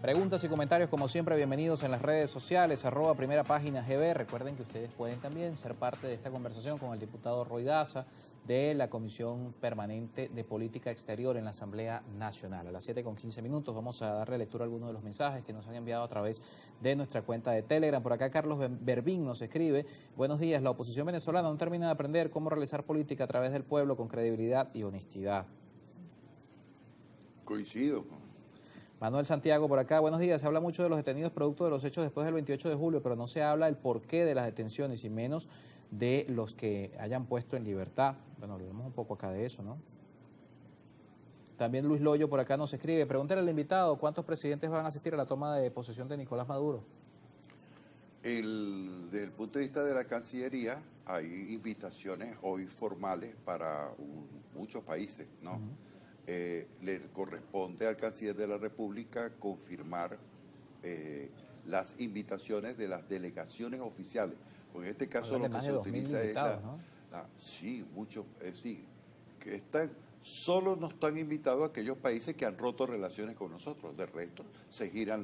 Preguntas y comentarios, como siempre, bienvenidos en las redes sociales, @primerapágina.gb. Recuerden que ustedes pueden también ser parte de esta conversación con el diputado Roy Daza de la Comisión Permanente de Política Exterior en la Asamblea Nacional. A las 7:15 vamos a darle lectura a algunos de los mensajes que nos han enviado a través de nuestra cuenta de Telegram. Por acá Carlos Berbín nos escribe: buenos días, la oposición venezolana no termina de aprender cómo realizar política a través del pueblo con credibilidad y honestidad. Coincido. Manuel Santiago por acá: buenos días, se habla mucho de los detenidos producto de los hechos después del 28 de julio, pero no se habla del porqué de las detenciones y menos de los que hayan puesto en libertad. Bueno, hablamos un poco acá de eso, ¿no? También Luis Loyo por acá nos escribe: pregúntale al invitado cuántos presidentes van a asistir a la toma de posesión de Nicolás Maduro. Desde el punto de vista de la Cancillería, hay invitaciones hoy formales para muchos países, ¿no? Le corresponde al Canciller de la República confirmar las invitaciones de las delegaciones oficiales. Porque en este caso lo que se utiliza es sí, muchos, sí, que solo no están invitados aquellos países que han roto relaciones con nosotros. De resto, se giran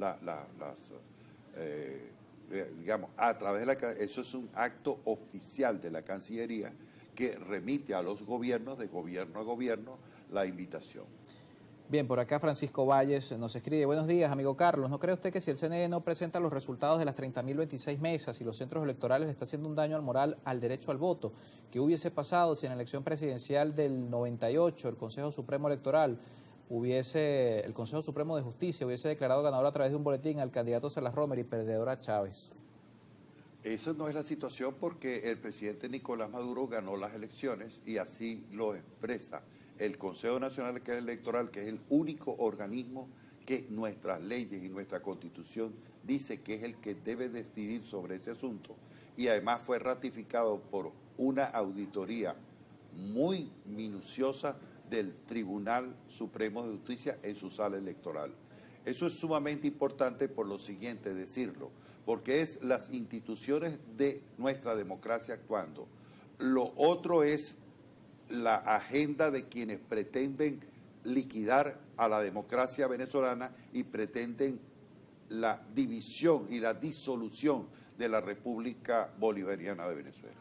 digamos, a través de eso es un acto oficial de la Cancillería que remite a los gobiernos, de gobierno a gobierno, la invitación. Bien, por acá Francisco Valles nos escribe: buenos días, amigo Carlos, ¿no cree usted que si el CNE no presenta los resultados de las 30.026 mesas y los centros electorales le está haciendo un daño al moral al derecho al voto? ¿Qué hubiese pasado si en la elección presidencial del 98 el Consejo Supremo Electoral el Consejo Supremo de Justicia hubiese declarado ganador a través de un boletín al candidato Salas Romer y perdedor a Chávez? Eso no es la situación porque el presidente Nicolás Maduro ganó las elecciones y así lo expresa el Consejo Nacional Electoral, que es el único organismo que nuestras leyes y nuestra Constitución dice que es el que debe decidir sobre ese asunto. Y además fue ratificado por una auditoría muy minuciosa del Tribunal Supremo de Justicia en su sala electoral. Eso es sumamente importante por lo siguiente decirlo, porque es las instituciones de nuestra democracia actuando. Lo otro es la agenda de quienes pretenden liquidar a la democracia venezolana y pretenden la división y la disolución de la República Bolivariana de Venezuela.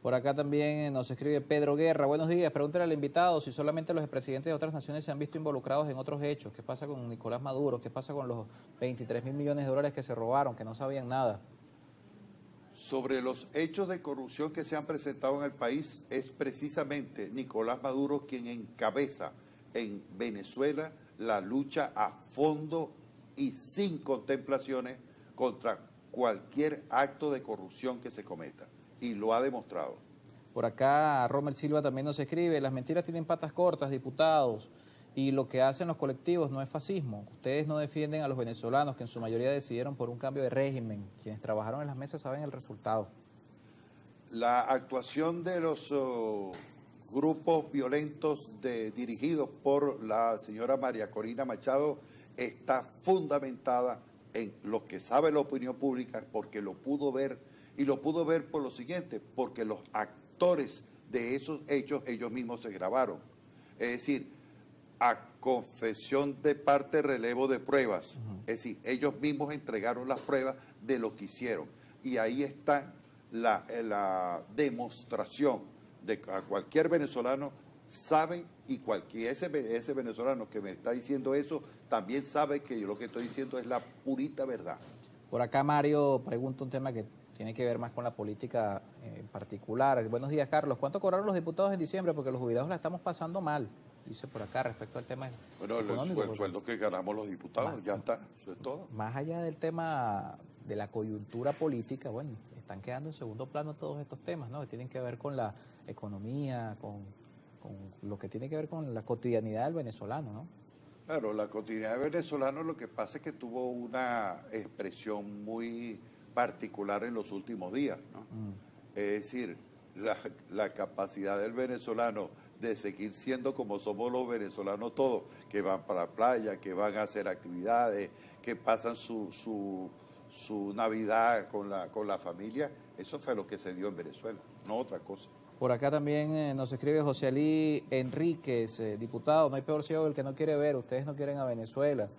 Por acá también nos escribe Pedro Guerra: buenos días, pregúntale al invitado si solamente los expresidentes de otras naciones se han visto involucrados en otros hechos. ¿Qué pasa con Nicolás Maduro? ¿Qué pasa con los 23.000 millones de dólares que se robaron, que no sabían nada? Sobre los hechos de corrupción que se han presentado en el país, es precisamente Nicolás Maduro quien encabeza en Venezuela la lucha a fondo y sin contemplaciones contra cualquier acto de corrupción que se cometa. Y lo ha demostrado. Por acá Romer Silva también nos escribe: las mentiras tienen patas cortas, diputados, y lo que hacen los colectivos no es fascismo. Ustedes no defienden a los venezolanos que en su mayoría decidieron por un cambio de régimen. Quienes trabajaron en las mesas saben el resultado. La actuación de los grupos violentos dirigidos por la señora María Corina Machado está fundamentada en lo que sabe la opinión pública, porque lo pudo ver. Y lo pudo ver por lo siguiente, porque los actores de esos hechos ellos mismos se grabaron. Es decir, a confesión de parte, relevo de pruebas. Es decir, ellos mismos entregaron las pruebas de lo que hicieron. Y ahí está la demostración de que a cualquier venezolano sabe, y ese venezolano que me está diciendo eso también sabe que yo lo que estoy diciendo es la purita verdad. Por acá Mario pregunta un tema que tiene que ver más con la política en particular. Buenos días, Carlos. ¿Cuánto cobraron los diputados en diciembre? Porque los jubilados la estamos pasando mal. Dice por acá respecto al tema económico. El sueldo que ganamos los diputados, ya está, eso es todo. Más allá del tema de la coyuntura política, bueno, están quedando en segundo plano todos estos temas, ¿no? Que tienen que ver con la economía, con lo que tiene que ver con la cotidianidad del venezolano, ¿no? Claro, la cotidianidad del venezolano lo que pasa es que tuvo una expresión muy particular en los últimos días, ¿no? Es decir, la capacidad del venezolano de seguir siendo como somos los venezolanos todos, que van para la playa, que van a hacer actividades, que pasan su Navidad con la familia, eso fue lo que se dio en Venezuela, no otra cosa. Por acá también nos escribe José Alí Enríquez, diputado: no hay peor ciego del que no quiere ver, ustedes no quieren a Venezuela.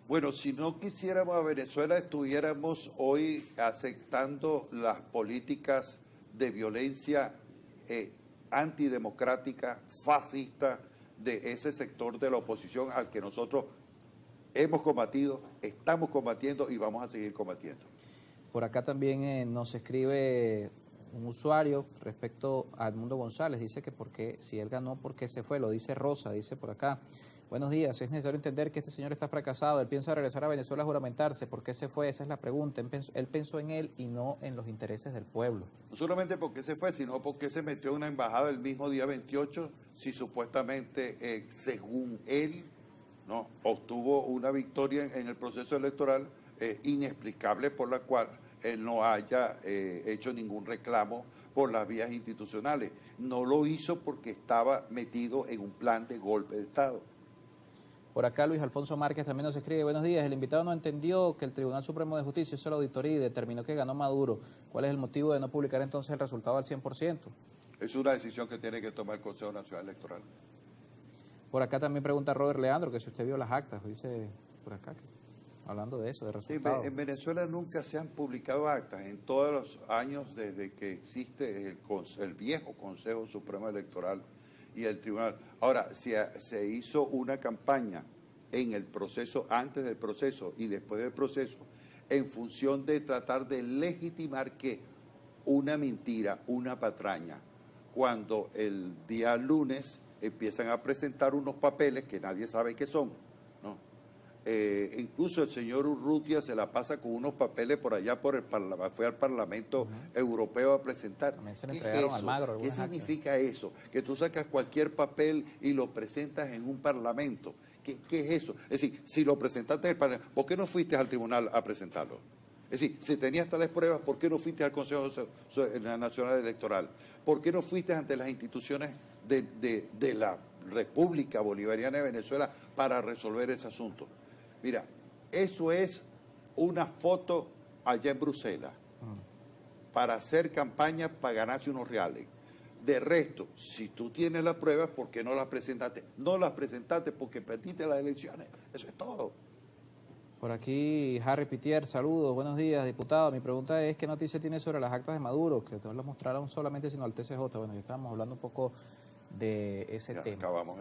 Bueno, si no quisiéramos a Venezuela, estuviéramos hoy aceptando las políticas de violencia antidemocrática, fascista de ese sector de la oposición al que nosotros hemos combatido, estamos combatiendo y vamos a seguir combatiendo. Por acá también nos escribe un usuario respecto a Edmundo González. Dice que porque si él ganó, ¿por qué se fue? Lo dice Rosa, dice por acá. Buenos días, es necesario entender que este señor está fracasado. Él piensa regresar a Venezuela a juramentarse. ¿Por qué se fue? Esa es la pregunta. Él pensó en él y no en los intereses del pueblo. No solamente porque se fue, sino porque se metió en una embajada el mismo día 28, si supuestamente, según él, no obtuvo una victoria en el proceso electoral inexplicable por la cual él no haya hecho ningún reclamo por las vías institucionales. No lo hizo porque estaba metido en un plan de golpe de Estado. Por acá Luis Alfonso Márquez también nos escribe, buenos días, el invitado no entendió que el Tribunal Supremo de Justicia hizo la auditoría y determinó que ganó Maduro. ¿Cuál es el motivo de no publicar entonces el resultado al 100%? Es una decisión que tiene que tomar el Consejo Nacional Electoral. Por acá también pregunta Robert Leandro que si usted vio las actas, dice por acá, hablando de eso, de resultados. Sí, en Venezuela nunca se han publicado actas, en todos los años desde que existe el viejo Consejo Supremo Electoral y el Tribunal. Ahora, si se hizo una campaña en el proceso, antes del proceso y después del proceso, en función de tratar de legitimar que una mentira, una patraña, cuando el día lunes empiezan a presentar unos papeles que nadie sabe qué son, ¿no? Incluso el señor Urrutia se la pasa con unos papeles por allá por el Parlamento, fue al Parlamento Europeo a presentar. También se le entregaron al Magro. ¿Qué significa eso? Que tú sacas cualquier papel y lo presentas en un Parlamento. ¿Qué es eso? Es decir, si lo presentaste en el Parlamento, ¿por qué no fuiste al tribunal a presentarlo? Es decir, si tenías tales pruebas, ¿por qué no fuiste al Consejo Nacional Electoral? ¿Por qué no fuiste ante las instituciones de la República Bolivariana de Venezuela para resolver ese asunto? Mira, eso es una foto allá en Bruselas para hacer campaña para ganarse unos reales. De resto, si tú tienes las pruebas, ¿por qué no las presentaste? No las presentaste porque perdiste las elecciones. Eso es todo. Por aquí, Harry Pitier, saludos, buenos días, diputado. Mi pregunta es, ¿qué noticia tiene sobre las actas de Maduro? Que no las mostraron solamente, sino al TCJ. Bueno, ya estábamos hablando un poco de ese tema. Acabamos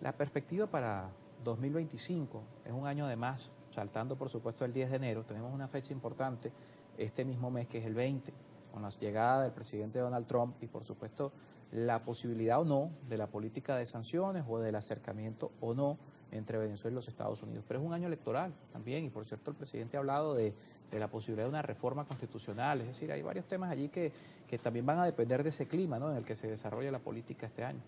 La perspectiva para 2025 es un año de más, saltando por supuesto el 10 de enero. Tenemos una fecha importante este mismo mes, que es el 20, con la llegada del presidente Donald Trump y por supuesto la posibilidad o no de la política de sanciones o del acercamiento o no entre Venezuela y los Estados Unidos. Pero es un año electoral también y por cierto el presidente ha hablado de la posibilidad de una reforma constitucional, es decir, hay varios temas allí que también van a depender de ese clima, ¿no?, en el que se desarrolla la política este año.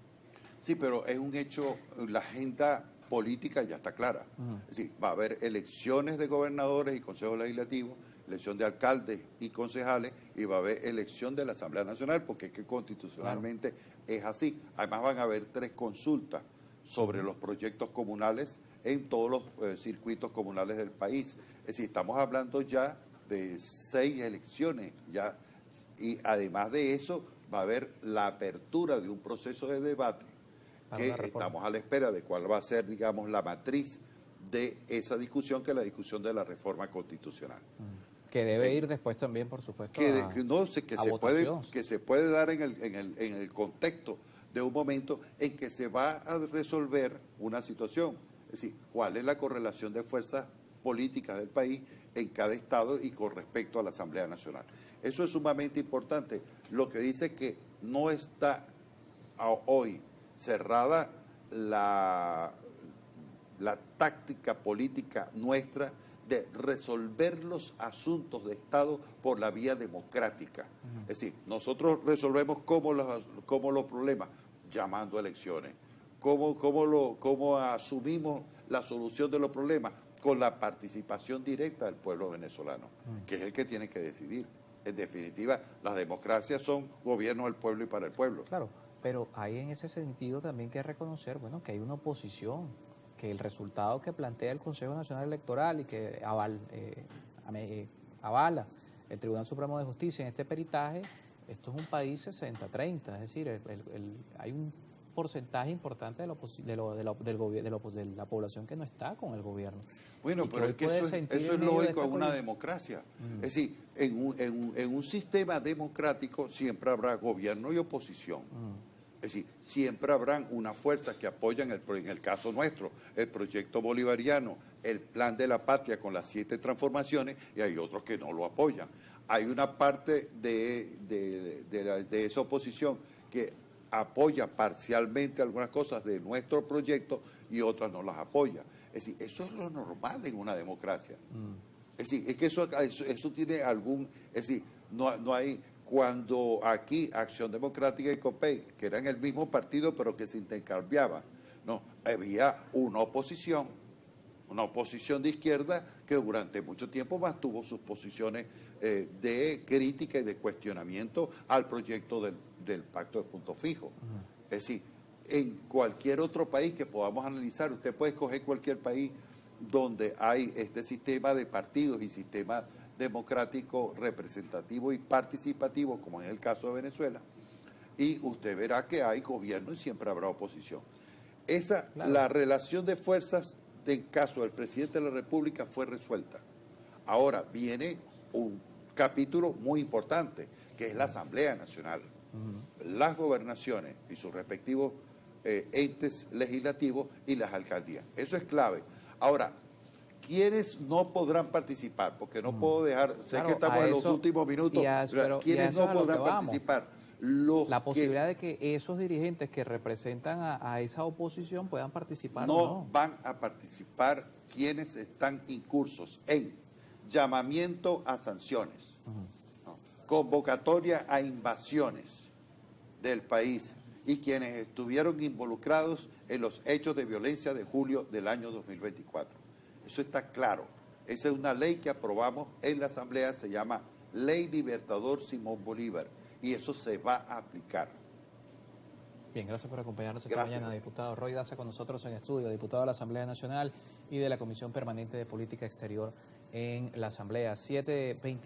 Sí, pero es un hecho, la agenda política ya está clara. Es decir, va a haber elecciones de gobernadores y consejos legislativos, elección de alcaldes y concejales, y va a haber elección de la Asamblea Nacional, porque es que constitucionalmente es así. Además van a haber 3 consultas sobre los proyectos comunales en todos los circuitos comunales del país. Es decir, estamos hablando ya de 6 elecciones, ya, y además de eso va a haber la apertura de un proceso de debate que estamos a la espera de cuál va a ser, digamos, la matriz de esa discusión, que es la discusión de la reforma constitucional. Que debe ir después también, por supuesto, que se puede dar en el contexto de un momento en que se va a resolver una situación. Es decir, cuál es la correlación de fuerzas políticas del país en cada estado y con respecto a la Asamblea Nacional. Eso es sumamente importante. Lo que dice que no está hoy cerrada la táctica política nuestra de resolver los asuntos de Estado por la vía democrática. Es decir, nosotros resolvemos cómo los problemas, llamando a elecciones. ¿Cómo asumimos la solución de los problemas? Con la participación directa del pueblo venezolano, que es el que tiene que decidir. En definitiva, las democracias son gobierno del pueblo y para el pueblo. Claro, pero hay en ese sentido también que reconocer, bueno, que hay una oposición, que el resultado que plantea el Consejo Nacional Electoral y que avala el Tribunal Supremo de Justicia en este peritaje, esto es un país 60-30, es decir, hay un porcentaje importante de la población que no está con el gobierno. Bueno, pero es que eso es lógico en una democracia. Es decir, en un sistema democrático siempre habrá gobierno y oposición. Es decir, siempre habrán unas fuerzas que apoyan, en el caso nuestro, el proyecto bolivariano, el plan de la patria con las 7 transformaciones, y hay otros que no lo apoyan. Hay una parte de esa oposición que apoya parcialmente algunas cosas de nuestro proyecto y otras no las apoya. Es decir, eso es lo normal en una democracia. Es decir, es que eso tiene algún... Es decir, no hay... Cuando aquí Acción Democrática y COPEI, que eran el mismo partido pero que se intercambiaban, no, había una oposición de izquierda que durante mucho tiempo mantuvo sus posiciones de crítica y de cuestionamiento al proyecto del Pacto de Punto Fijo. Es decir, en cualquier otro país que podamos analizar, usted puede escoger cualquier país donde hay este sistema de partidos y sistema democrático, representativo y participativo, como en el caso de Venezuela, y usted verá que hay gobierno y siempre habrá oposición. Claro. La relación de fuerzas en caso del presidente de la República fue resuelta. Ahora viene un capítulo muy importante, que es la Asamblea Nacional. Las gobernaciones y sus respectivos entes legislativos y las alcaldías. Eso es clave. Ahora, ¿quiénes no podrán participar? Porque no puedo dejar, sé que estamos en los últimos minutos, pero ¿quiénes no podrán participar? La posibilidad de que esos dirigentes que representan a esa oposición puedan participar. No van a participar quienes están incursos en llamamiento a sanciones, convocatoria a invasiones del país y quienes estuvieron involucrados en los hechos de violencia de julio del año 2024. Eso está claro. Esa es una ley que aprobamos en la Asamblea, se llama Ley Libertador Simón Bolívar, y eso se va a aplicar. Bien, gracias por acompañarnos esta mañana, diputado Roy Daza, con nosotros en estudio, diputado de la Asamblea Nacional y de la Comisión Permanente de Política Exterior en la Asamblea. 7:20.